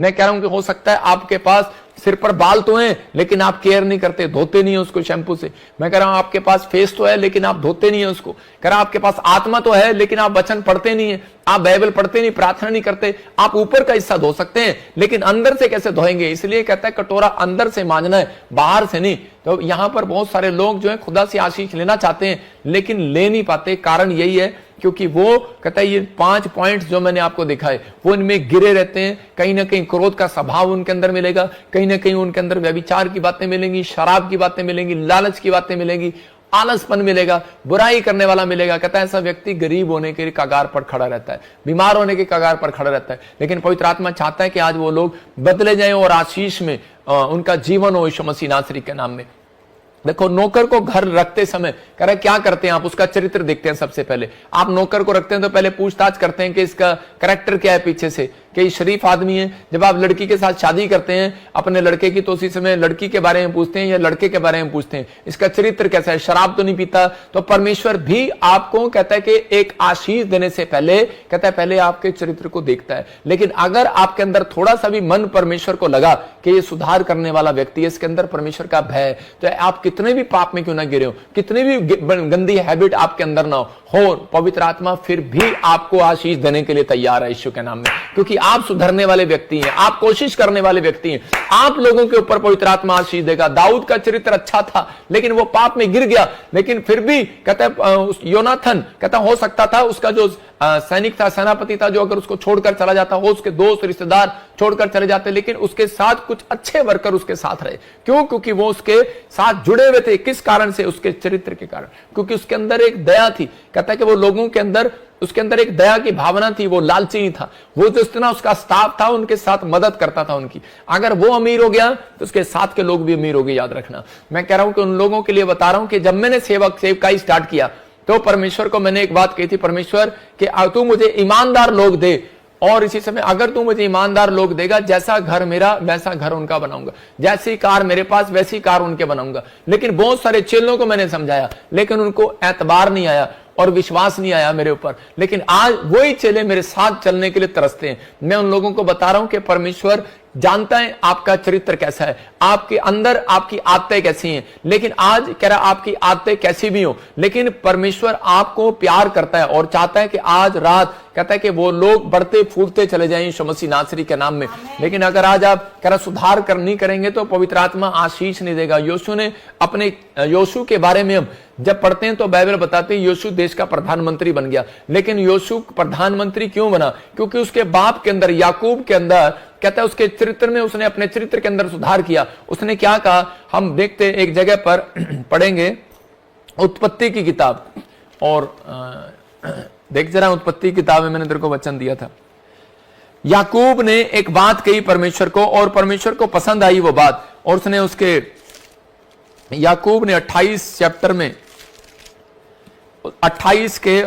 मैं कह रहा हूं कि हो सकता है आपके पास सिर पर बाल तो हैं लेकिन आप केयर नहीं करते, धोते नहीं है उसको शैम्पू से। मैं कह रहा हूं आपके पास फेस तो है लेकिन आप धोते नहीं है उसको। कह रहा हूं आपके पास आत्मा तो है लेकिन आप वचन पढ़ते नहीं है, आप बाइबल पढ़ते नहीं, प्रार्थना नहीं करते। आप ऊपर का हिस्सा धो सकते हैं लेकिन अंदर से कैसे धोएंगे? इसलिए कहता है कटोरा अंदर से मांजना है, बाहर से नहीं। तो यहां पर बहुत सारे लोग जो है खुदा से आशीष लेना चाहते हैं लेकिन ले नहीं पाते। कारण यही है क्योंकि वो कहता है ये 5 पॉइंट्स जो मैंने आपको दिखाए वो इनमें गिरे रहते हैं। कहीं ना कहीं क्रोध का स्वभाव उनके अंदर मिलेगा, कहीं ना कहीं उनके अंदर व्यभिचार की बातें मिलेंगी, शराब की बातें मिलेंगी, लालच की बातें मिलेंगी, आलसपन मिलेगा, बुराई करने वाला मिलेगा। कहता है ऐसा व्यक्ति गरीब होने के कगार पर खड़ा रहता है, बीमार होने के कगार पर खड़ा रहता है। लेकिन पवित्र आत्मा चाहता है कि आज वो लोग बदले जाएं और आशीष में उनका जीवन हो यीशु मसीह नासरी के नाम में। देखो नौकर को घर रखते समय कह रहा है क्या करते हैं आप? उसका चरित्र देखते हैं। सबसे पहले आप नौकर को रखते हैं तो पहले पूछताछ करते हैं कि इसका कैरेक्टर क्या है पीछे से, कि शरीफ आदमी है। जब आप लड़की के साथ शादी करते हैं अपने लड़के की तो उसी समय लड़की के बारे में पूछते हैं या लड़के के बारे में पूछते हैं इसका चरित्र कैसा है, शराब तो नहीं पीता। तो परमेश्वर भी आपको कहता है कि एक आशीष देने से पहले कहता है पहले आपके चरित्र को देखता है। लेकिन अगर आपके अंदर थोड़ा सा भी मन परमेश्वर को लगा कि ये सुधार करने वाला व्यक्ति है, इसके अंदर परमेश्वर का भय है, तो आप कितने भी पाप में क्यों ना गिरे हो, कितनी भी गंदी हैबिट आपके अंदर ना हो, पवित्र आत्मा फिर भी आपको आशीष देने के लिए तैयार है यीशु के नाम में। क्योंकि आप सुधरने वाले व्यक्ति हैं, आप कोशिश करने वाले व्यक्ति हैं, आप लोगों के ऊपर पवित्र आत्मा आशीष देगा। दाऊद का चरित्र अच्छा था लेकिन वो पाप में गिर गया, लेकिन फिर भी कहता है योनाथन कहता हो सकता था उसका जो सैनिक था, सेनापति था, जो अगर उसको छोड़कर चला जाता हो, उसके दोस्त रिश्तेदार छोड़कर चले जाते, लेकिन उसके साथ कुछ अच्छे वर्कर उसके साथ रहे। क्यों? क्योंकि वो उसके साथ जुड़े हुए थे। किस कारण से? उसके चरित्र के कारण, क्योंकि उसके अंदर एक दया थी। कहता है कि वो लोगों के अंदर उसके अंदर एक दया की भावना थी, वो लालची नहीं था। वो जिस तरह उसका स्टाफ था उनके साथ मदद करता था उनकी। अगर वो अमीर हो गया तो उसके साथ के लोग भी अमीर हो गए, याद रखना। मैं कह रहा हूं कि उन लोगों के लिए बता रहा हूं कि जब मैंने सेवकाई स्टार्ट किया तो परमेश्वर को मैंने एक बात कही थी, परमेश्वर कि तू मुझे ईमानदार लोग दे, और इसी समय अगर तू मुझे ईमानदार लोग देगा, जैसा घर मेरा वैसा घर उनका बनाऊंगा, जैसी कार मेरे पास वैसी कार उनके बनाऊंगा। लेकिन बहुत सारे चेलों को मैंने समझाया लेकिन उनको एतबार नहीं आया और विश्वास नहीं आया मेरे ऊपर। लेकिन आज वही चेले मेरे साथ चलने के लिए तरसते हैं। मैं उन लोगों को बता रहा हूं कि परमेश्वर जानता है आपका चरित्र कैसा है, आपके अंदर आपकी आदतें कैसी हैं। लेकिन आज कह रहा आपकी आदतें कैसी भी हो, लेकिन परमेश्वर आपको प्यार करता है और चाहता है कि आज रात कहता है कि वो लोग बढ़ते फूलते चले जाएं यीशु मसीह नासरी के नाम में। लेकिन अगर आज आप कह रहा सुधार नहीं करेंगे तो पवित्र आत्मा आशीष नहीं देगा। यीशु ने अपने यीशु के बारे में हम जब पढ़ते हैं तो बाइबल बताते हैं यीशु देश का प्रधानमंत्री बन गया। लेकिन यीशु प्रधानमंत्री क्यों बना? क्योंकि उसके बाप के अंदर याकूब के अंदर कहता है उसके चरित्र में उसने अपने चरित्र के अंदर सुधार किया। उसने क्या कहा हम देखते हैं, एक जगह पर पढ़ेंगे उत्पत्ति की किताब, और देख जरा उत्पत्ति की किताब में मैंने तेरे को वचन दिया था। याकूब ने एक बात कही परमेश्वर को और परमेश्वर को पसंद आई वो बात, और उसने उसके याकूब ने 28 चैप्टर में 28 के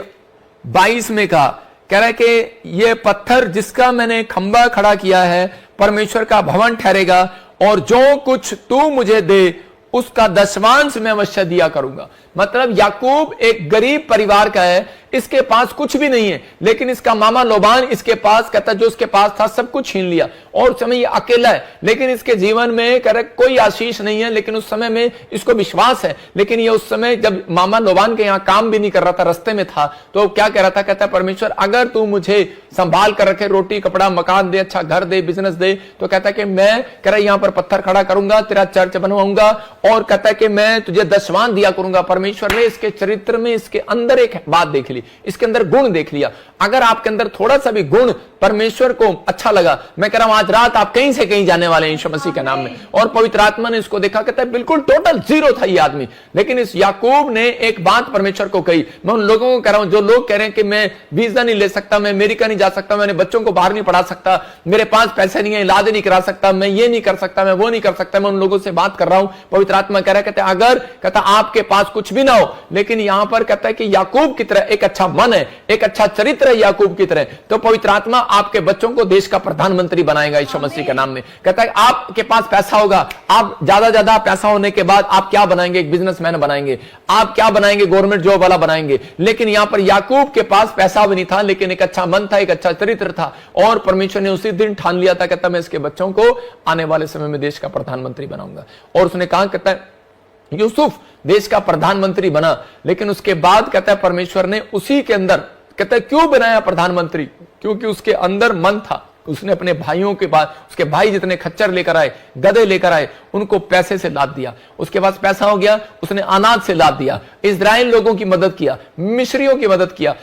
22 में कहा, कह रहा है कि ये पत्थर जिसका मैंने खंबा खड़ा किया है परमेश्वर का भवन ठहरेगा, और जो कुछ तू मुझे दे उसका दशमांश मैं अवश्य दिया करूंगा। मतलब याकूब एक गरीब परिवार का है, इसके पास कुछ भी नहीं है, लेकिन इसका मामा लोबान इसके पास कहता जो उसके पास था सब कुछ छीन लिया, और उस समय ये अकेला है। लेकिन इसके जीवन में कह रहा कोई आशीष नहीं है, लेकिन उस समय में इसको विश्वास है। लेकिन ये उस समय जब मामा लोबान के यहाँ काम भी नहीं कर रहा था, रास्ते में था, तो क्या कह रहा था? कहता परमेश्वर अगर तू मुझे संभाल कर रखे, रोटी कपड़ा मकान दे, अच्छा घर दे, बिजनेस दे, तो कहता है कि मैं कह रहा यहाँ पर पत्थर खड़ा करूंगा, तेरा चर्च बनवाऊंगा, और कहता है कि मैं तुझे दशवान दिया करूंगा। परमेश्वर ने इसके चरित्र में इसके अंदर एक बात देख ली, इसके अंदर गुण देख लिया। अगर आपके अंदर थोड़ा सा भी गुण परमेश्वर को अच्छा लगा, मैं कह रहा हूं आज रात आप कहीं से कहीं जाने वाले हैं यीशु मसीह के नाम में। और पवित्र आत्मा ने इसको देखा, कहता है बिल्कुल टोटल जीरो था ये आदमी, लेकिन इस याकूब ने एक बात परमेश्वर को कही। मैं उन लोगों को कह रहा हूं जो लोग कह रहे हैं कि मैं वीजा नहीं ले सकता, मैं अमेरिका नहीं जा सकता, मैंने बच्चों को बाहर नहीं पढ़ा सकता, मेरे पास पैसे नहीं है, इलाज नहीं करा सकता, मैं ये नहीं कर सकता, मैं वो नहीं कर सकता, मैं उन लोगों से बात कर रहा हूं। पवित्र आत्मा कह रहा है, कहता अगर कहता आपके पास कुछ भी ना हो, लेकिन यहां पर कहता है कि याकूब की तरह एक अच्छा मन है, एक अच्छा चरित्र है याकूब की तरह, तो पवित्र आत्मा आपके बच्चों को देश का प्रधानमंत्री बनाएगा यीशु मसीह के नाम में। कहता है आपके पास पैसा होगा, आप ज्यादा पैसा होने के बाद आप क्या बनाएंगे? एक बिजनेसमैन बनाएंगे। आप क्या बनाएंगे? गवर्नमेंट जॉब वाला बनाएंगे। लेकिन यहां पर याकूब के पास पैसा भी नहीं था, लेकिन एक अच्छा मन था, एक अच्छा चरित्र था, और परमेश्वर ने उसी दिन ठान लिया था, कहता मैं इसके बच्चों को आने वाले समय में देश का प्रधानमंत्री बनाऊंगा। और उसने कहा, कहता है यूसुफ देश का प्रधानमंत्री बना, लेकिन उसके बाद कहता है परमेश्वर ने उसी के अंदर, कहता है क्यों बनाया प्रधानमंत्री? क्योंकि उसके अंदर मन था। उसने अपने भाइयों के बाद, उसके भाई जितने खच्चर लेकर आए, गधे लेकर आए, उनको पैसे से लाद दिया। उसके पास पैसा हो गया, उसने अनाज से लाद दिया, इजराइल लोगों की मदद किया, मिस्रियों की मदद किया,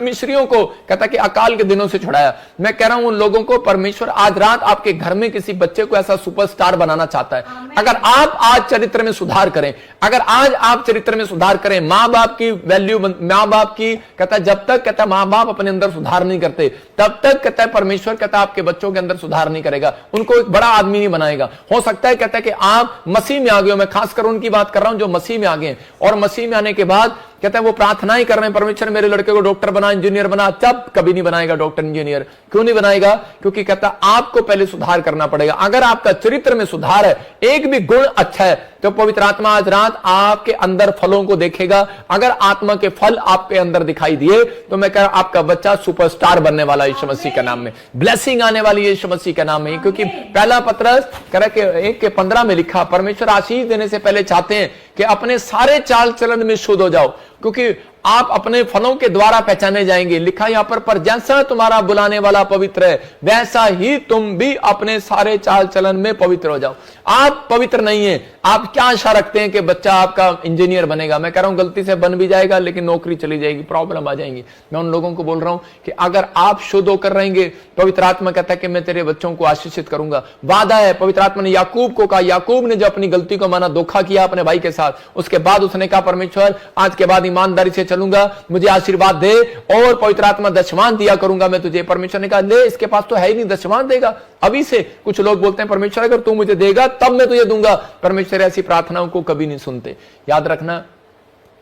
मिस्रियों को कहता कि अकाल के दिनों से छुड़ाया। मैं कह रहा हूं उन लोगों को परमेश्वर आज रात आपके घर में किसी बच्चे को ऐसा सुपरस्टार बनाना चाहता है। अगर आप आज चरित्र में सुधार करें, अगर आज आप चरित्र में सुधार करें, मां बाप की वैल्यू, मां बाप की, कहता जब तक कहता मां बाप अपने अंदर सुधार नहीं करते, तब तक कहता है परमेश्वर कहता आपके बच्चों के अंदर सुधार नहीं करेगा, उनको एक बड़ा आदमी नहीं बनाएगा। हो सकता है कहता है कि आप मसीह में आ गए हो, मैं खासकर उनकी बात कर रहा हूं जो मसीह में आ गए, और मसीह में आने के बाद कहता है वो प्रार्थना ही कर रहे हैं, परमेश्वर मेरे लड़के को डॉक्टर बना, इंजीनियर बना। तब कभी नहीं बनाएगा डॉक्टर इंजीनियर। क्यों नहीं बनाएगा? क्योंकि कहता आपको पहले सुधार करना पड़ेगा। अगर आपका चरित्र में सुधार है, एक भी गुण अच्छा है, तो पवित्र आत्मा आज रात आपके अंदर फलों को देखेगा। अगर आत्मा के फल आपके अंदर दिखाई दिए, तो मैं कह रहा आपका बच्चा सुपरस्टार बनने वाला है यीशु मसीह के नाम में, ब्लेसिंग आने वाली है यीशु मसीह के नाम में। क्योंकि पहला पत्रस कह के 1:15 में लिखा, परमेश्वर आशीष देने से पहले चाहते हैं कि अपने सारे चाल चलन में शुद्ध हो जाओ, क्योंकि आप अपने फलों के द्वारा पहचाने जाएंगे। लिखा यहां पर जैसा तुम्हारा बुलाने वाला पवित्र है, वैसा ही तुम भी अपने सारे चाल चलन में पवित्र हो जाओ। आप पवित्र नहीं है, आप क्या आशा रखते हैं कि बच्चा आपका इंजीनियर बनेगा? मैं कह रहा हूं गलती से बन भी जाएगा, लेकिन नौकरी चली जाएगी, प्रॉब्लम आ जाएंगी। मैं उन लोगों को बोल रहा हूं कि अगर आप शुद्ध होकर रहेंगे, पवित्र आत्मा कहता है कि मैं तेरे बच्चों को आशीषित करूंगा। वादा है, पवित्र आत्मा ने याकूब को कहा, याकूब ने जो अपनी गलती को माना, धोखा किया अपने भाई के साथ, उसके बाद उसने कहा परमेश्वर आज के बाद ईमानदारी से चलूंगा, मुझे आशीर्वाद दे, और पवित्र आत्मा दशवान दिया करूंगा मैं तुझे। परमेश्वर ने कहा ले, इसके पास तो है ही नहीं, दशवान देगा अभी से। कुछ लोग बोलते हैं परमेश्वर अगर तू मुझे देगा तब मैं तुझे दूंगा। परमेश्वर ऐसी प्रार्थनाओं को कभी नहीं सुनते। याद रखना,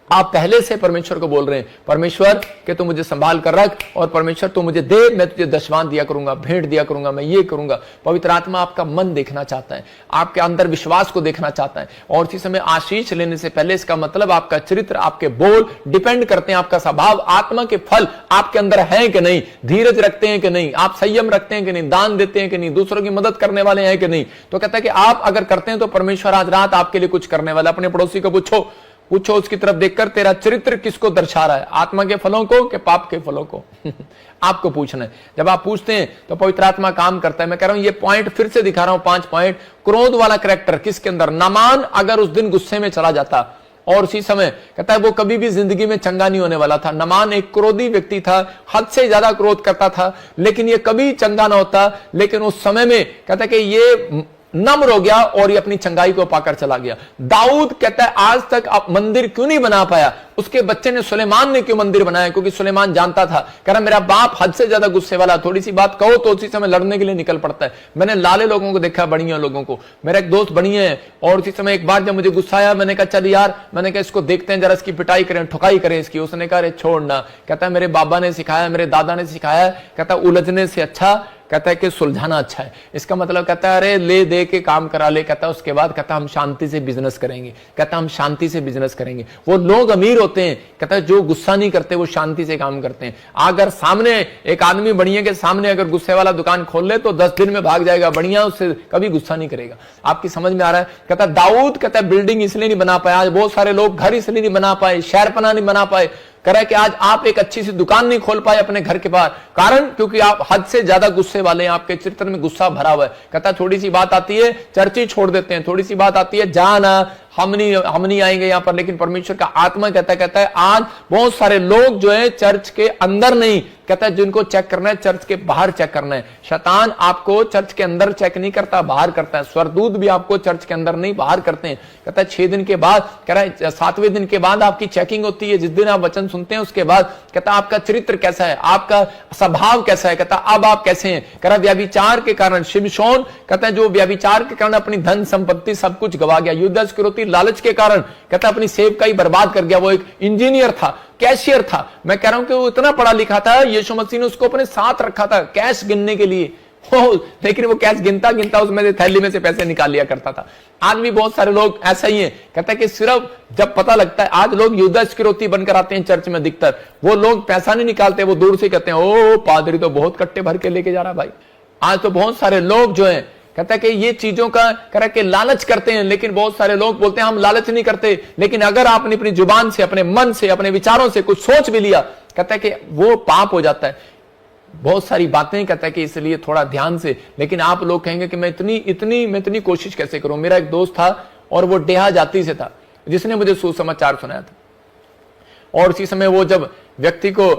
आप पहले से परमेश्वर को बोल रहे हैं परमेश्वर कि तू मुझे संभाल कर रख, और परमेश्वर तू मुझे दे, मैं तुझे दशवान दिया करूंगा, भेंट दिया करूंगा, मैं ये करूंगा। पवित्र आत्मा आपका मन देखना चाहता है, आपके अंदर विश्वास को देखना चाहता है। और इसी समय आशीष लेने से पहले इसका मतलब आपका चरित्र, आपके बोल डिपेंड करते हैं, आपका स्वभाव, आत्मा के फल आपके अंदर है कि नहीं, धीरज रखते हैं कि नहीं, आप संयम रखते हैं कि नहीं, दान देते हैं कि नहीं, दूसरों की मदद करने वाले हैं कि नहीं। तो कहता है कि आप अगर करते हैं तो परमेश्वर आज रात आपके लिए कुछ करने वाला। अपने पड़ोसी को पूछो उसकी तरफ देखकर तेरा चरित्र किसको दर्शा रहा है, आत्मा के फलों को कि पाप के फलों को? आपको पूछना है। जब आप पूछते हैं तो पवित्र आत्मा काम करता है। मैं कह रहा हूं ये पॉइंट फिर से दिखा रहा हूं, 5 पॉइंट। क्रोध वाला कैरेक्टर किसके अंदर? नामान अगर उस दिन गुस्से में चला जाता और उसी समय कहता है वो कभी भी जिंदगी में चंगा नहीं होने वाला था। नामान एक क्रोधी व्यक्ति था, हद से ज्यादा क्रोध करता था, लेकिन ये कभी चंगा ना होता। लेकिन उस समय में कहता है कि ये नम्र हो गया और ये अपनी चंगाई को पाकर चला गया। दाऊद कहता है आज तक आप मंदिर क्यों नहीं बना पाया? उसके बच्चे ने, सुलेमान ने क्यों मंदिर बनाया? क्योंकि सुलेमान जानता था, कह रहा मेरा बाप हद से ज्यादा गुस्से वाला, थोड़ी सी बात कहो तो उसी समय लड़ने के लिए निकल पड़ता है। मैंने लाले लोगों को देखा, बढ़िया लोगों को। मेरा एक दोस्त बढ़िया है, और उसी समय एक बार जब मुझे गुस्सा आया, मैंने कहा चल यार, मैंने कहा इसको देखते हैं जरा, इसकी पिटाई करें, ठुकाई करें इसकी। उसने कहा अरे छोड़ना। कहता है मेरे बाबा ने सिखाया, मेरे दादा ने सिखाया, कहता उलझने से अच्छा कहता है कि सुलझाना अच्छा है। इसका मतलब कहता है अरे ले दे के काम करा ले। कहता है उसके बाद कहता हम शांति से बिजनेस करेंगे, कहता हम शांति से बिजनेस करेंगे। वो लोग अमीर होते हैं, कहता है जो गुस्सा नहीं करते वो शांति से काम करते हैं। अगर सामने एक आदमी बढ़िया के सामने अगर गुस्से वाला दुकान खोल ले तो 10 दिन में भाग जाएगा, बढ़िया उससे कभी गुस्सा नहीं करेगा। आपकी समझ में आ रहा है? कहता दाऊद कहता है बिल्डिंग इसलिए नहीं बना पाया, आज बहुत सारे लोग घर इसलिए नहीं बना पाए, शहरपना नहीं बना पाए, कह रहा है कि आज आप एक अच्छी सी दुकान नहीं खोल पाए अपने घर के बाहर, कारण क्योंकि आप हद से ज्यादा गुस्से वाले हैं, आपके चरित्र में गुस्सा भरा हुआ है। कहता थोड़ी सी बात आती है चर्च ही छोड़ देते हैं, थोड़ी सी बात आती है जाना हम नहीं आएंगे यहां पर। लेकिन परमेश्वर का आत्मा कहता है आज बहुत सारे लोग जो है चर्च के अंदर नहीं, कहता है जिनको चेक करना है चर्च के बाहर चेक करना है। शैतान आपको चर्च के अंदर चेक नहीं करता, बाहर करता है। स्वर्गदूत भी आपको चर्च के अंदर नहीं बाहर करते हैं। कहता है 6 दिन के बाद, कह रहा है 7वें दिन के बाद आपकी चेकिंग होती है। जिस दिन आप वचन सुनते हैं उसके बाद कहता है आपका चरित्र कैसा है, आपका स्वभाव कैसा है। कहता अब आप कैसे हैं? कह रहा व्यभिचार के कारण शिमशोन कहता है जो व्यभिचार के कारण अपनी धन संपत्ति सब कुछ गवा गया। युद्ध छोटी लालच के कारण कहता अपनी सेवकाई बर्बाद कर गया। वो एक इंजीनियर था, कैशियर था। मैं कह रहा हूं कि वो इतना पढ़ा लिखा था, यीशु मसीह ने उसको अपने साथ रखा था कैश गिनने के लिए, लेकिन वो कैश गिनता गिनता उसमें से थैली में से पैसे निकाल लिया करता था। आज भी बहुत सारे लोग ऐसा ही हैं, कहता है कि सिर्फ जब पता लगता है, आज लोग युद्ध इस्करियोती बनकर आते हैं चर्च में अधिकतर, वो लोग पैसा नहीं निकालते, वो दूर से कहते हैं ओ पादरी तो बहुत कट्टे भर के लेके जा रहा भाई। आज तो बहुत सारे लोग जो हैं कहता है कि ये चीजों का कह के लालच करते हैं, लेकिन बहुत सारे लोग बोलते हैं हम लालच नहीं करते, लेकिन अगर आपने अपनी जुबान से, अपने मन से, अपने विचारों से कुछ सोच भी लिया, कहता है कि वो पाप हो जाता है। बहुत सारी बातें कहता है कि इसलिए थोड़ा ध्यान से। लेकिन आप लोग कहेंगे कि मैं इतनी कोशिश कैसे करूं। मेरा एक दोस्त था और वो डेहा जाति से था, जिसने मुझे सुसमाचार सुनाया था। और उसी समय वो जब व्यक्ति को,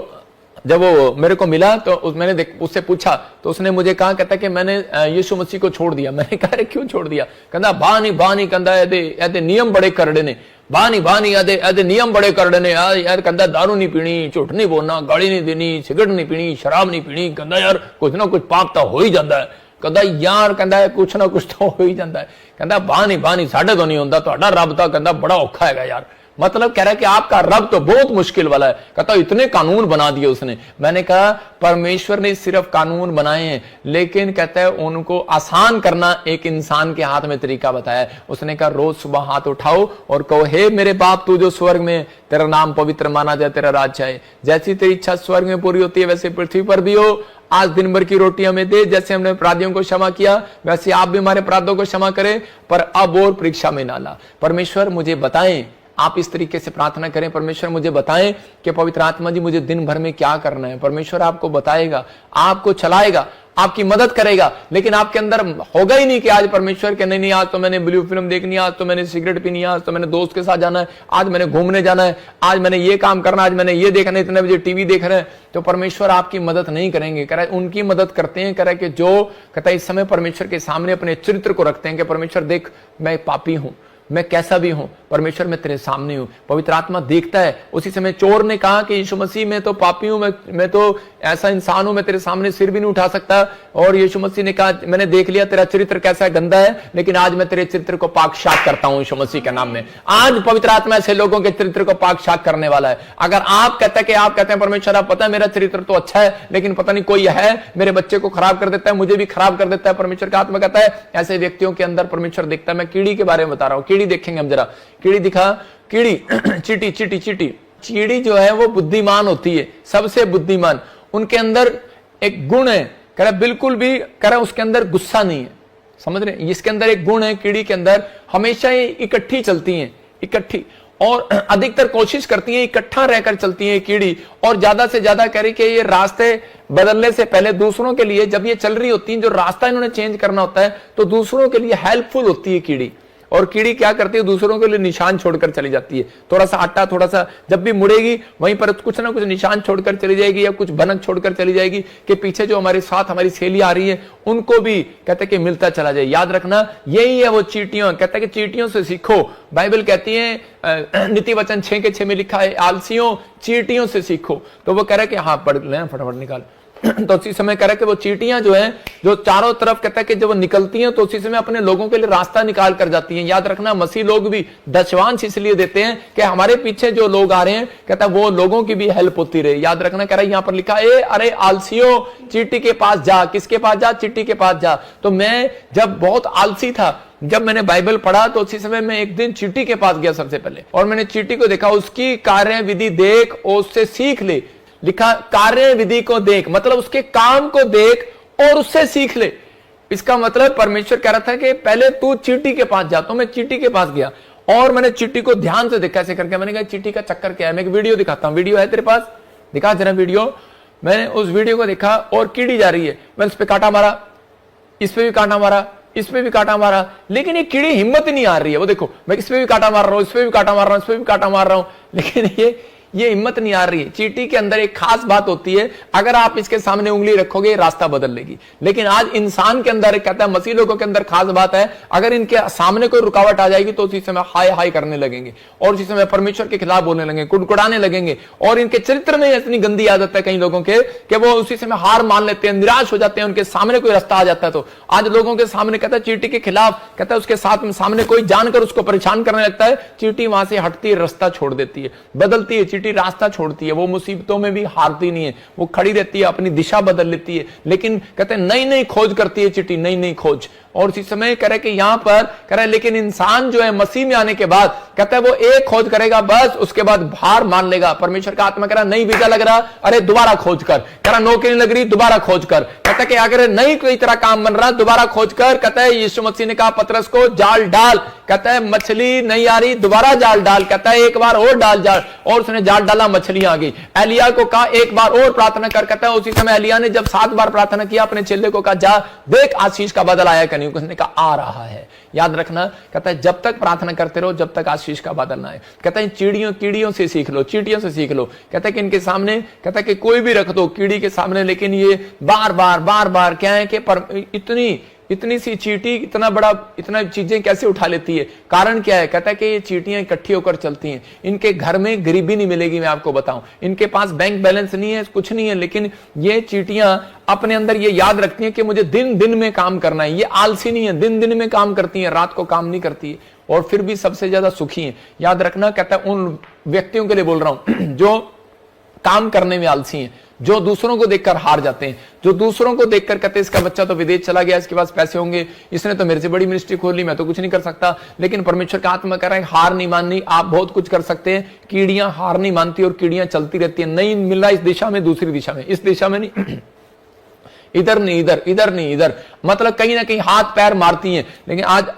जब वो मेरे को मिला तो मैंने उससे पूछा, तो उसने मुझे कहा, कहता कि मैंने यीशु मसीह को छोड़ दिया। मैंने कहा क्यों छोड़ दिया? कहता बानी कहता ऐसे नियम बड़े करड़े ने, बानी ऐसे नियम बड़े करड़े ने यार। कहता दारू नहीं पीनी, झूठ नहीं बोलना, गाड़ी नहीं देनी, सिगरेट नहीं पीनी, शराब नहीं पीनी। कहता यार कुछ ना कुछ पाप तो हो ही जाता है। कहता यार कहता कुछ ना कुछ तो हो ही जाता है। कहता बानी साढ़े तो नहीं होता, ਤੁਹਾਡਾ रब तो कहता बड़ा औखा है यार। मतलब कह रहा है कि आपका रब तो बहुत मुश्किल वाला है। कहता इतने कानून बना दिए उसने। मैंने कहा परमेश्वर ने सिर्फ कानून बनाए हैं, लेकिन कहता है उनको आसान करना एक इंसान के हाथ में तरीका बताया। उसने कहा रोज सुबह हाथ उठाओ और कहो हे मेरे बाप तू जो स्वर्ग में, तेरा नाम पवित्र माना जाए, तेरा राज्य आए, जैसी तेरी इच्छा स्वर्ग में पूरी होती है वैसे पृथ्वी पर भी हो। आज दिन भर की रोटी हमें दे, जैसे हमने अपराधियों को क्षमा किया वैसे आप भी हमारे अपराधों को क्षमा करें, पर अब और परीक्षा में ना ला। परमेश्वर मुझे बताएं, आप इस तरीके से प्रार्थना करें, परमेश्वर मुझे बताएं कि पवित्र आत्मा जी मुझे दिन भर में क्या करना है। परमेश्वर आपको बताएगा, आपको चलाएगा, आपकी मदद करेगा। लेकिन आपके अंदर होगा ही नहीं कि आज परमेश्वर के नहीं आज तो मैंने ब्लू फिल्म देखनी है, आज तो मैंने सिगरेट पीनी है, आज तो मैंने दोस्त के साथ जाना है, आज मैंने घूमने जाना है, आज मैंने ये काम करना, आज मैंने ये देखना है, इतने बजे टीवी देख रहे हैं। तो परमेश्वर आपकी मदद नहीं करेंगे। कह रहा है उनकी मदद करते हैं, कह रहा है कि जो कहता है इस समय परमेश्वर के सामने अपने चरित्र को रखते हैं कि परमेश्वर देख मैं पापी हूं, मैं कैसा भी हूं, परमेश्वर मैं तेरे सामने हूं। पवित्र आत्मा देखता है। उसी समय चोर ने कहा कि यीशु मसीह मैं तो पापी हूं, मैं तो ऐसा इंसान हूं, मैं तेरे सामने सिर भी नहीं उठा सकता। और यीशु मसीह ने कहा मैंने देख लिया तेरा चरित्र कैसा गंदा है, लेकिन आज मैं तेरे चरित्र को पाक शाक करता हूं यीशु मसीह के नाम में। आज पवित्र आत्मा ऐसे लोगों के चरित्र को पाक शाक करने वाला है। अगर आप कहते हैं परमेश्वर आप पता है मेरा चरित्र तो अच्छा है, लेकिन पता नहीं कोई है मेरे बच्चे को खराब कर देता है, मुझे भी खराब कर देता है, परमेश्वर का आत्मा कहता है ऐसे व्यक्तियों के अंदर परमेश्वर देखता है। मैं कीड़ी के बारे में बता रहा हूं। कीड़ी देखेंगे हम जरा, कीड़ी दिखा, कीड़ी चींटी जो है वो बुद्धिमान होती है, सबसे बुद्धिमान। उनके अंदर एक गुण है, कह रहा बिल्कुल भी कह रहा उसके अंदर गुस्सा नहीं है। समझ रहे? इसके अंदर एक गुण है कीड़ी के अंदर, हमेशा ये इकट्ठी चलती हैं, इकट्ठी, और अधिकतर कोशिश करती हैं इकट्ठा रहकर चलती हैं कीड़ी। और ज्यादा से ज्यादा कह रही कि ये रास्ते बदलने से पहले दूसरों के लिए जब ये चल रही होती हैं, जो रास्ता इन्होंने चेंज करना होता है तो दूसरों के लिए हेल्पफुल होती है कीड़ी। और कीड़ी क्या करती है दूसरों के लिए निशान छोड़कर चली जाती है। थोड़ा सा आटा, थोड़ा सा जब भी मुड़ेगी वहीं पर कुछ ना कुछ निशान छोड़कर चली जाएगी या कुछ भनक छोड़कर चली जाएगी कि पीछे जो हमारे साथ हमारी सहेली आ रही है उनको भी कहते कि मिलता चला जाए। याद रखना यही है वो चींटियों। कहते हैं कि चींटियों से सीखो। बाइबल कहती है नीति वचन 6:6 में लिखा है आलसियों चींटियों से सीखो। तो वो कह रहा है कि हाँ पढ़ लें फटाफट निकाल। तो उसी समय कह रहा है कि वो चींटियां जो हैं जो चारों तरफ कहता है कि जब वो निकलती हैं तो उसी समय अपने लोगों के लिए रास्ता निकाल कर जाती हैं। याद रखना मसीह लोग भी दशवांश इसलिए देते हैं कि हमारे पीछे जो लोग आ रहे हैं कहता है वो लोगों की भी हेल्प होती रहे। याद रखना कह रहा है यहां पर लिखा है अरे आलसियों चींटी के पास जा। किसके पास जा? चींटी के पास जा। तो मैं जब बहुत आलसी था, जब मैंने बाइबल पढ़ा तो उसी समय मैं एक दिन चींटी के पास गया सबसे पहले, और मैंने चींटी को देखा, उसकी कार्य विधि देख और उससे सीख ले। लिखा कार्य विधि को देख, मतलब उसके काम को देख और उससे सीख ले। इसका मतलब परमेश्वर कह रहा था कि पहले तू चींटी के पास जा। तो मैं चींटी के पास गया और मैंने चींटी को ध्यान से देखा ऐसे करके। मैंने कहा चींटी का चक्कर क्या है। मैं एक वीडियो दिखाता हूं। वीडियो है तेरे पास? दिखा जरा वीडियो। मैंने उस वीडियो को देखा और कीड़ी जा रही है। मैंने उस पर कांटा मारा, इस पे भी कांटा मारा, इस पे भी कांटा मारा, लेकिन ये कीड़ी हिम्मत नहीं आ रही है। वो देखो मैं इस पे भी कांटा मार रहा हूं, इस पे भी कांटा मार रहा हूं, इस पे भी कांटा मार रहा हूं, लेकिन ये हिम्मत नहीं आ रही है। चींटी के अंदर एक खास बात होती है, अगर आप इसके सामने उंगली रखोगे रास्ता बदल लेगी। लेकिन आज इंसान के अंदर, कहता है मसीह लोगों के अंदर खास बात है, अगर इनके सामने कोई रुकावट आ जाएगी तो उसी समय हाय हाय करने लगेंगे और उसी समय परमेश्वर के खिलाफ बोलने लगेंगे, कुड़कुड़ाने लगेंगे। और इनके चरित्र में इतनी गंदी आदत है कई लोगों के कि वो उसी समय हार मान लेते हैं, निराश हो जाते हैं। उनके सामने कोई रास्ता आ जाता है तो आज लोगों के सामने, कहता है चींटी के खिलाफ, कहता है उसके साथ में सामने कोई जानकर उसको परेशान करने लगता है, चींटी वहां से हटती है, रास्ता छोड़ देती है, बदलती है। चींटी रास्ता छोड़ती है, वो मुसीबतों में भी हारती नहीं है, वो खड़ी रहती है, अपनी दिशा बदल लेती है। लेकिन कहते हैं नई नई खोज करती है चींटी, नई नई खोज। और इसी समय कह रहे कि यहां पर कह रहे, लेकिन इंसान जो है मसीह में आने के बाद कहता है वो एक खोज करेगा बस, उसके बाद हार मान लेगा। परमेश्वर का आत्मा कह रहा नहीं वीजा लग रहा, अरे दोबारा खोज कर। कह रहा नौकरी नहीं लग रही, दोबारा खोज कर। कहता है कि अगर नहीं कोई तरह काम बन रहा, दोबारा खोज कर। कहता है यीशु मसीह ने कहा पतरस को जाल डाल, कहता है मछली नहीं आ रही, दोबारा जाल डाल। कहता है एक बार और डाल जाल, और उसने जाल डाला, मछली आ गई। एलिया को कहा एक बार और प्रार्थना कर। कहता है उसी समय एलिया ने जब 7 बार प्रार्थना किया, अपने चेले को कहा जा देख आशीष का बादल आया कि नहीं। उसने कहा आ रहा है। याद रखना, कहता है जब तक प्रार्थना करते रहो जब तक आशीष का बादल ना आए। कहता है कीड़ियों से सीख लो, चींटियों से सीख लो। कहता है कि इनके सामने, कहता है कि कोई भी रख दो कीड़ी के सामने, लेकिन ये बार बार क्या है कि इतनी सी चींटी इतना चीजें कैसे उठा लेती है। कारण क्या है? कहता है कि ये चींटियां इकट्ठी होकर चलती हैं। इनके घर में गरीबी नहीं मिलेगी, मैं आपको बताऊं। इनके पास बैंक बैलेंस नहीं है, कुछ नहीं है, लेकिन ये चींटियां अपने अंदर ये याद रखती हैं कि मुझे दिन दिन में काम करना है। ये आलसी नहीं है, दिन दिन में काम करती है, रात को काम नहीं करती है, और फिर भी सबसे ज्यादा सुखी है। याद रखना, कहता है उन व्यक्तियों के लिए बोल रहा हूं जो काम करने में आलसी हैं, जो दूसरों को देखकर हार जाते हैं, जो दूसरों को देखकर कहते हैं इसका बच्चा तो विदेश चला गया, इसके पास पैसे होंगे, इसने तो मेरे से बड़ी मिनिस्ट्री खोल ली, मैं तो कुछ नहीं कर सकता। लेकिन परमेश्वर का आत्मा कह रहा है हार नहीं माननी, आप बहुत कुछ कर सकते हैं। कीड़ियां हार नहीं मानती और कीड़ियां चलती रहती है। नहीं मिल रहा इस दिशा में, दूसरी दिशा में, इस दिशा में नहीं इधर नहीं इधर, इधर नहीं इधर, मतलब कहीं ना कहीं हाथ पैर मारती हैं। लेकिन आज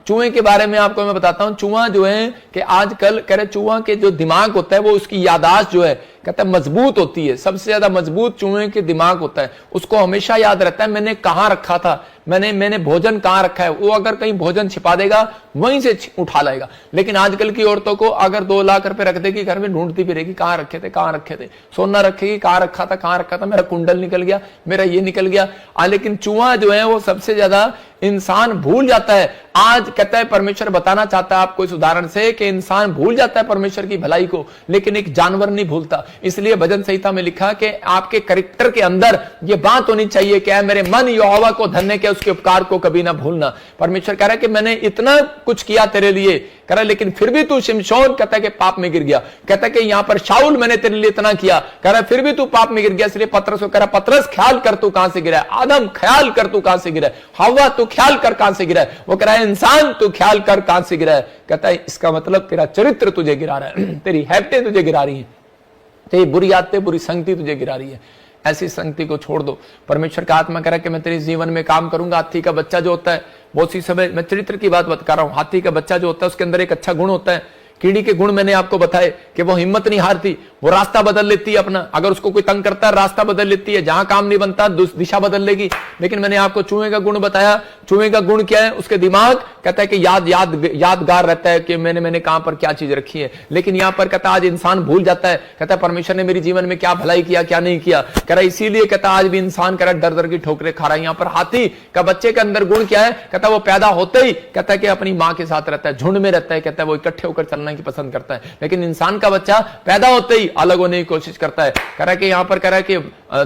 चूहे के बारे में आपको मैं बताता हूं। चूहा जो है कि आजकल कह रहे चूहा के जो दिमाग होता है वो उसकी याददाश्त जो है कहता है मजबूत होती है। सबसे ज्यादा मजबूत चूहे के दिमाग होता है, उसको हमेशा याद रहता है मैंने कहां रखा था, मैंने भोजन कहां रखा है। वो अगर कहीं भोजन छिपा देगा वहीं से उठा लाएगा। लेकिन आजकल की औरतों को अगर 2 लाख रुपए रख देगी घर में, ढूंढती फिरेगी कहां रखे थे, कहां रखे थे। सोना रखेगी, कहां रखा था, कहां रखा था, मेरा कुंडल निकल गया, मेरा ये निकल गया। लेकिन चूहा जो है वो सबसे ज्यादा इंसान भूल जाता है। आज कहता है परमेश्वर बताना चाहता है आपको इस उदाहरण से कि इंसान भूल जाता है परमेश्वर की भलाई को, लेकिन एक जानवर नहीं भूलता। इसलिए भजन संहिता में लिखा कि आपके कैरेक्टर के अंदर ये बात होनी चाहिए कि मेरे मन यहोवा को धन्य के उसके उपकार को कभी ना भूलना। परमेश्वर कह रहा है कि मैंने इतना कुछ किया तेरे लिए, कह रहा लेकिन फिर भी तू शिमशोन कहता है कि पाप में गिर गया। कहता है कि यहां पर शाऊल मैंने तेरे लिए इतना किया, कह रहा फिर भी तू पाप में गिर गया। इसलिए पतरस को कह रहा पतरस ख्याल कर तू कहां से गिरा है, आदम ख्याल कर तू कहां से गिरा है, हव्वा तू ख्याल कर कहां से गिरा है। वो कह रहा है इंसान तू ख्याल कर कहां से गिरा है। कहता है इसका मतलब तेरा चरित्र तुझे गिरा रहा है, तेरी हैबिटें तुझे गिरा रही है, तेरी बुरी आदतें, बुरी संगति तुझे गिरा रही है। ऐसी संगति को छोड़ दो। परमेश्वर का आत्मा कह रहा है कि मैं तेरे जीवन में काम करूंगा। हाथी का बच्चा जो होता है, बहुत सी समय मैं चरित्र की बात कर रहा हूं। हाथी का बच्चा जो होता है उसके अंदर एक अच्छा गुण होता है। कीड़ी के गुण मैंने आपको बताए कि वो हिम्मत नहीं हारती, वो रास्ता बदल लेती है अपना। अगर उसको कोई तंग करता है रास्ता बदल लेती है, जहां काम नहीं बनता दिशा बदल लेगी। लेकिन मैंने आपको चूहे का गुण बताया। चूहे का गुण क्या है? उसके दिमाग कहता है कि यादगार रहता है कि मैंने कहां पर क्या चीज रखी है। लेकिन यहां पर कहता है आज इंसान भूल जाता है, कहता है परमेश्वर ने मेरे जीवन में क्या भलाई किया, क्या नहीं किया। कह रहा इसीलिए कहता आज भी इंसान कह रहा डर की ठोकरें खा रहा है। यहां पर हाथी का बच्चे के अंदर गुण क्या है? कहता वो पैदा होते ही कहता है कि अपनी मां के साथ रहता है, झुंड में रहता है, कहता है वो इकट्ठे होकर चलना की पसंद करता है। लेकिन इंसान का बच्चा पैदा होते ही अलग होने की कोशिश करता है। कह रहा है कि यहां पर कह रहा है कि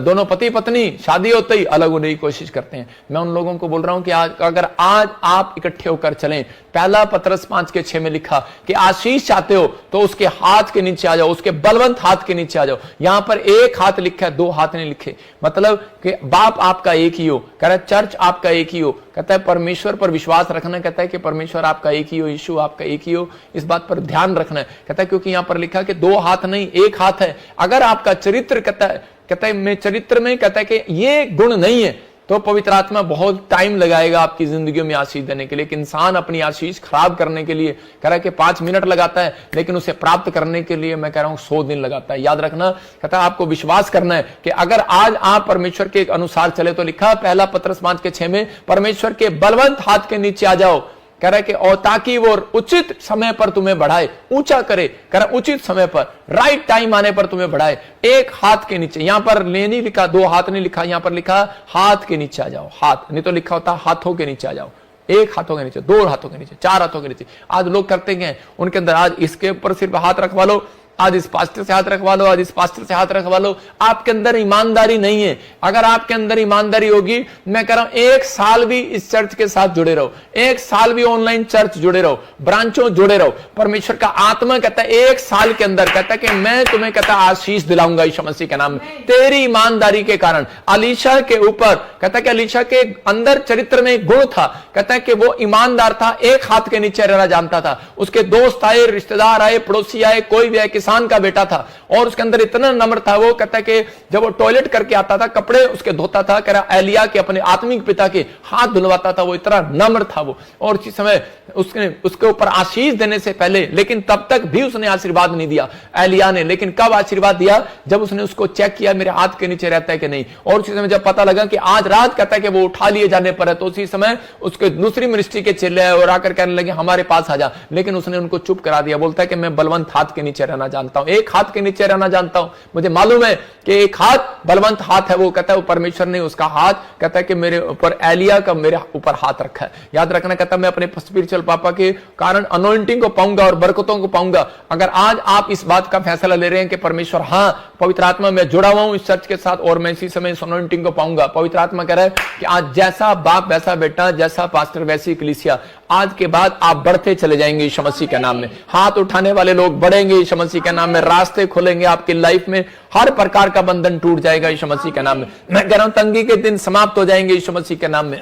दोनों पति पत्नी शादी होते ही अलग होने की कोशिश करते हैं। मैं उन लोगों को बोल रहा हूं कि अगर आज आप इकट्ठे होकर चलें, पहला पतरस 5:6 में लिखा कि आशीष चाहते हो तो उसके हाथ के नीचे आ जाओ, उसके बलवंत हाथ के नीचे आ जाओ। यहां पर एक हाथ लिखा है, 2 हाथ नहीं लिखे, मतलब कि बाप आपका एक ही हो। कह रहा है चर्च आपका एक ही हो। कहता है परमेश्वर पर विश्वास रखना, कहता है कि परमेश्वर आपका एक ही हो, यीशु आपका एक ही हो, इस बात पर ध्यान रखना है। कहता है क्योंकि यहां पर लिखा कि 2 हाथ नहीं, एक हाथ है। अगर आपका चरित्र कहता है मैं चरित्र में कहता है कि ये गुण नहीं है तो पवित्र आत्मा बहुत टाइम लगाएगा आपकी जिंदगी में आशीष देने के लिए। कि इंसान अपनी आशीष खराब करने के लिए कह रहा है कि 5 मिनट लगाता है, लेकिन उसे प्राप्त करने के लिए मैं कह रहा हूं 100 दिन लगाता है। याद रखना, कहता है आपको विश्वास करना है कि अगर आज आप परमेश्वर के अनुसार चले तो लिखा पहला पतरस 5:6 में परमेश्वर के बलवंत हाथ के नीचे आ जाओ। कह रहा है कि और ताकि वो उचित समय पर तुम्हें बढ़ाए, ऊंचा करे, कह रहा उचित समय पर, राइट टाइम आने पर तुम्हें बढ़ाए। एक हाथ के नीचे, यहां पर ले नहीं लिखा, दो हाथ नहीं लिखा, यहां पर लिखा हाथ के नीचे आ जाओ। हाथ नहीं तो लिखा होता हाथों के नीचे आ जाओ। एक हाथों के नीचे, दो हाथों के नीचे, चार हाथों के नीचे। आज लोग करते हैं उनके अंदर, आज इसके ऊपर सिर्फ हाथ रखवा लो, आज इस पास्टर से हाथ रखवा लो, आज इस पास्टर से हाथ रखवा लो। आपके अंदर ईमानदारी नहीं है। अगर आपके अंदर ईमानदारी होगी, मैं कह रहा हूं एक साल भी इस चर्च के साथ जुड़े रहो, एक साल भी ऑनलाइन चर्च जुड़े रहो, ब्रांचों जुड़े रहो। परमेश्वर का आत्मा कहता है एक साल के अंदर, कहता है कि मैं तुम्हें कहता आशीष दिलाऊंगा यीशु मसीह के नाम में, तेरी ईमानदारी के कारण। अलीशा के ऊपर कहता है कि अलीशा के अंदर चरित्र में एक गुण था, कहता है कि वो ईमानदार था, एक हाथ के नीचे रहना जानता था। उसके दोस्त आए, रिश्तेदार आए, पड़ोसी आए, कोई भी आए, किसान का बेटा था, और उसके अंदर इतना नम्र था। वो कहता है कि जब वो टॉयलेट करके आता था, कपड़े उसके धोता था, कह रहा एलिया के अपने आत्मिक पिता के हाथ धुलवाता था, वो इतना नम्र था वो। और इसी समय उसके ऊपर आशीष देने से पहले, लेकिन तब तक भी उसने आशीर्वाद नहीं दिया एलिया ने। लेकिन कब आशीर्वाद दिया? जब उसने उसको चेक किया मेरे हाथ के नीचे रहता है कि नहीं। और उसी समय जब पता लगा कि आज रात कहता है कि वो उठा लिए जाने पर है, तो उसी समय उसके दूसरी मिनिस्ट्री के चेले आए और आकर कहने लगे हमारे पास आ जा। लेकिन उसने उनको चुप करा दिया। बोलता है कि मैं बलवंत हाथ के नीचे रहना जानता हूं, एक हाथ के नीचे रहना जानता हूं। मुझे मालूम है कि एक हाथ बलवंत हाथ है। वो कहता है वो परमेश्वर ने उसका हाथ, कहता है कि मेरे ऊपर एलिया का मेरे ऊपर हाथ रखा है। याद रखना, कहता मैं अपने स्पिरिचुअल पापा के कारण अनॉइंटिंग को पाऊंगा और बरकतों को पाऊंगा। अगर आज आप इस बात का फैसला ले रहे हैं कि परमेश्वर हाँ पवित्र आत्मा में जुड़ा हुआ हूं इस चर्च के साथ और मैं इसी समय इस अनॉइंटिंग को पाऊंगा, पवित्र आत्मा कह रहा है कि आज जैसा बाप वैसा बेटा, जैसा पास्टर वैसी कलीसिया, आज के बाद आप बढ़ते चले जाएंगे यीशु मसीह के नाम में। हाथ उठाने वाले लोग बढ़ेंगे यीशु मसीह के नाम में, रास्ते खुलेंगे आपकी लाइफ में, हर प्रकार का बंधन टूट जाएगा यीशु मसीह के नाम में। मैं कह रहा हूं तंगी के दिन समाप्त हो जाएंगे यीशु मसीह के नाम में।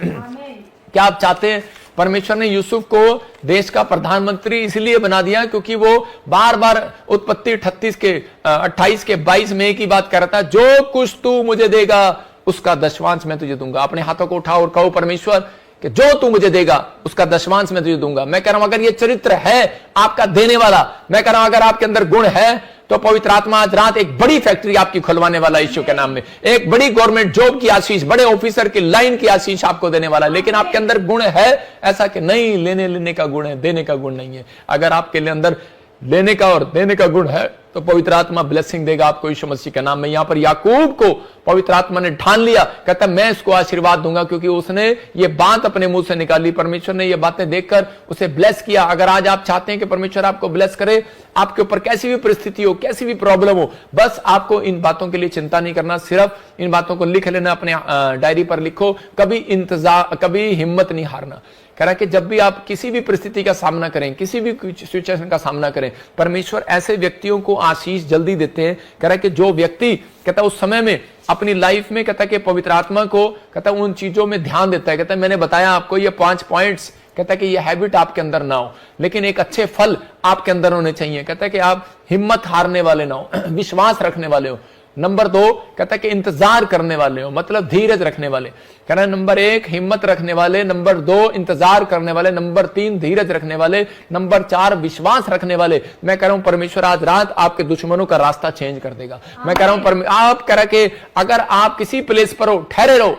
क्या आप चाहते हैं? परमेश्वर ने यूसुफ को देश का प्रधानमंत्री इसलिए बना दिया क्योंकि वो बार बार उत्पत्ति 28 के 22 में की बात कर रहा था, जो कुछ तू मुझे देगा उसका दशवांश मैं तुझे दूंगा। अपने हाथों को उठाओ और कहो परमेश्वर कि जो तू मुझे देगा उसका दशवांश मैं तुझे दूंगा। मैं कह रहा हूं अगर ये चरित्र है आपका देने वाला, मैं कह रहा हूं अगर आपके अंदर गुण है तो पवित्र आत्मा आज रात एक बड़ी फैक्ट्री आपकी खुलवाने वाला यीशु के नाम में, एक बड़ी गवर्नमेंट जॉब की आशीष, बड़े ऑफिसर की लाइन की आशीष आपको देने वाला। लेकिन आपके अंदर गुण है ऐसा कि नहीं लेने का गुण है, देने का गुण नहीं है। अगर आपके अंदर लेने का और देने का गुण है तो पवित्र आत्मा ब्लेसिंग देगा आपको यीशु मसीह के नाम में। यहां पर याकूब को पवित्र आत्मा ने ठान लिया, कहता मैं इसको आशीर्वाद दूंगा क्योंकि उसने ये बात अपने मुंह से निकाली। परमेश्वर ने ये बातें देखकर उसे ब्लेस किया। अगर आज आप चाहते हैं कि परमेश्वर आपको ब्लेस करे, आपके ऊपर कैसी भी परिस्थिति हो, कैसी भी प्रॉब्लम हो, बस आपको इन बातों के लिए चिंता नहीं करना, सिर्फ इन बातों को लिख लेना, अपने डायरी पर लिखो। कभी हिम्मत नहीं हारना। कह रहा है कि जब भी आप किसी भी परिस्थिति का सामना करें, किसी भी सिचुएशन का सामना करें, परमेश्वर ऐसे व्यक्तियों को आशीष जल्दी देते हैं। कह रहा है कि जो व्यक्ति कहता है उस समय में अपनी लाइफ में कहता है कि पवित्र आत्मा को कहता है उन चीजों में ध्यान देता है। कहता है मैंने बताया आपको ये 5 पॉइंट्स, कहता है कि ये हैबिट आपके अंदर ना हो, लेकिन एक अच्छे फल आपके अंदर होने चाहिए। कहता है कि आप हिम्मत हारने वाले ना हो, विश्वास रखने वाले हो। नंबर 2 कहता है कि इंतजार करने वाले हो, मतलब धीरज रखने वाले। कह रहा है नंबर 1 हिम्मत रखने वाले, नंबर 2 इंतजार करने वाले, नंबर 3 धीरज रखने वाले, नंबर 4 विश्वास रखने वाले। मैं कह रहा हूं परमेश्वर आज रात आपके दुश्मनों का रास्ता चेंज कर देगा। मैं कह रहा हूं आप कह रहा कि अगर आप किसी प्लेस पर हो ठहरे रहो।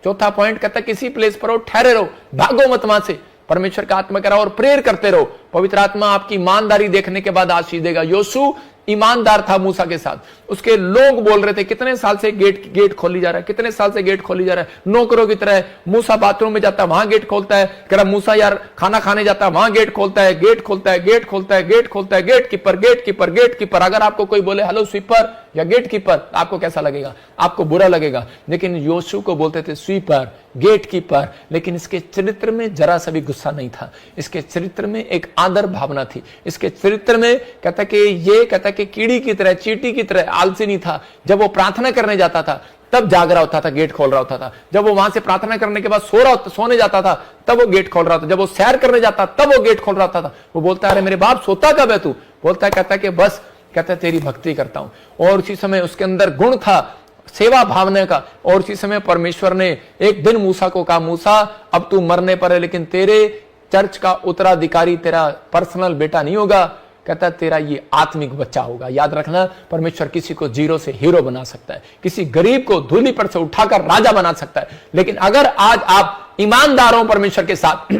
चौथा पॉइंट कहता है किसी प्लेस पर हो ठहरे रहो, भागो मत वहां से। परमेश्वर का आत्मा कह रहा और प्रेयर करते रहो। पवित्र आत्मा आपकी ईमानदारी देखने के बाद आशीष देगा। योशू ईमानदार था मूसा के साथ। उसके लोग बोल रहे थे कितने साल से गेट खोली जा रहा है, कितने साल से गेट खोली जा रहा है, नौकरों की तरह। मूसा बाथरूम में जाता है वहां गेट खोलता है, कह रहा मूसा यार खाना खाने जाता है वहां गेट खोलता है, गेट खोलता है, गेट खोलता है, गेट खोलता है, gate keeper, gate keeper, gate keeper. अगर आपको कोई बोले हेलो स्वीपर या गेट कीपर, आपको कैसा लगेगा? आपको बुरा लगेगा। लेकिन योशू को बोलते थे स्वीपर, गेट कीपर। लेकिन इसके चरित्र में जरा सा भी गुस्सा नहीं था, इसके चरित्र में एक आदर भावना थी। इसके चरित्र में कहता कि ये कहता कि कीड़ी की तरह, चींटी की तरह आलसी नहीं था। जब वो प्रार्थना करने जाता था तब जाग रहा होता था, गेट खोल रहा होता था। जब वो वहां से प्रार्थना करने के बाद सोने जाता था तब वो गेट खोल रहा था। जब वो सैर करने जाता तब वो गेट खोल रहा था। वो बोलता है अरे मेरे बाप सोता कब है तू? बोलता है कहता कि बस कहता तेरी भक्ति करता हूं। और उसी समय उसके अंदर गुण था सेवा भावना का। और उसी समय परमेश्वर ने एक दिन मूसा को कहा मूसा अब तू मरने पर है, लेकिन तेरे चर्च का उत्तराधिकारी तेरा पर्सनल बेटा नहीं होगा, कहता तेरा ये आत्मिक बच्चा होगा। याद रखना परमेश्वर किसी को जीरो से हीरो बना सकता है, किसी गरीब को धूली पर से उठाकर राजा बना सकता है। लेकिन अगर आज आप ईमानदार हो परमेश्वर के साथ,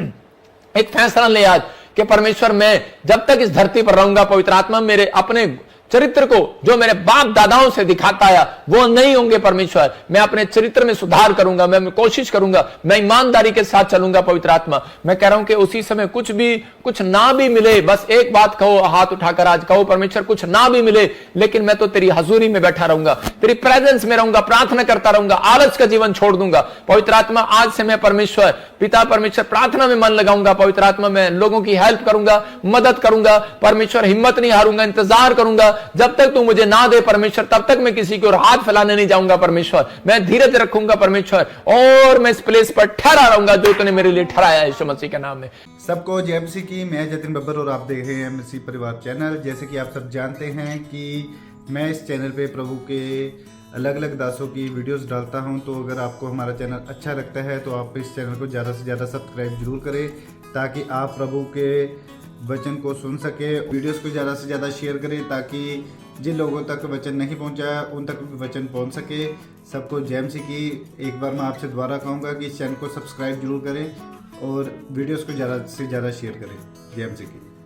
एक फैसला ले आज कि परमेश्वर मैं जब तक इस धरती पर रहूंगा, पवित्र आत्मा मेरे अपने चरित्र को जो मेरे बाप दादाओं से दिखाता आया वो नहीं होंगे परमेश्वर। मैं अपने चरित्र में सुधार करूंगा, मैं कोशिश करूंगा, मैं ईमानदारी के साथ चलूंगा पवित्र आत्मा। मैं कह रहा हूं कि उसी समय कुछ ना भी मिले, बस एक बात कहो, हाथ उठाकर आज कहो, परमेश्वर कुछ ना भी मिले लेकिन मैं तो तेरी हजूरी में बैठा रहूंगा, तेरी प्रेजेंस में रहूंगा, प्रार्थना करता रहूंगा, आलस का जीवन छोड़ दूंगा। पवित्र आत्मा आज से मैं परमेश्वर पिता परमेश्वर प्रार्थना में मन लगाऊंगा। पवित्र आत्मा मैं लोगों की हेल्प करूंगा, मदद करूंगा परमेश्वर, हिम्मत नहीं हारूंगा, इंतजार करूंगा जब तक तू मुझे ना दे परमेश्वर, तब तक मैं किसी की ओर हाथ फैलाने नहीं जाऊंगा परमेश्वर। मैं धीरज रखूंगा परमेश्वर और मैं इस प्लेस पर ठहरा रहूंगा जो तूने मेरे लिए ठहराया है, यीशु मसीह के नाम में। सबको जय मसीह की। मैं जतिन बब्बर और आप देख रहे हैं मसीह परिवार चैनल। जैसे कि आप सब जानते हैं कि मैं इस चैनल पे प्रभु के अलग अलग दासों की वीडियोस डालता हूं, तो अगर आपको हमारा चैनल अच्छा लगता है तो आप इस चैनल को ज़्यादा से ज़्यादा सब्सक्राइब जरूर करें ताकि आप प्रभु के वचन को सुन सके। वीडियोस को ज़्यादा से ज़्यादा शेयर करें ताकि जिन लोगों तक वचन नहीं पहुंचा उन तक वचन पहुंच सके। सबको जय मसीह की। एक बार मैं आपसे दोबारा कहूँगा कि इस चैनल को सब्सक्राइब जरूर करें और वीडियोस को ज़्यादा से ज़्यादा शेयर करें। जय मसीह की।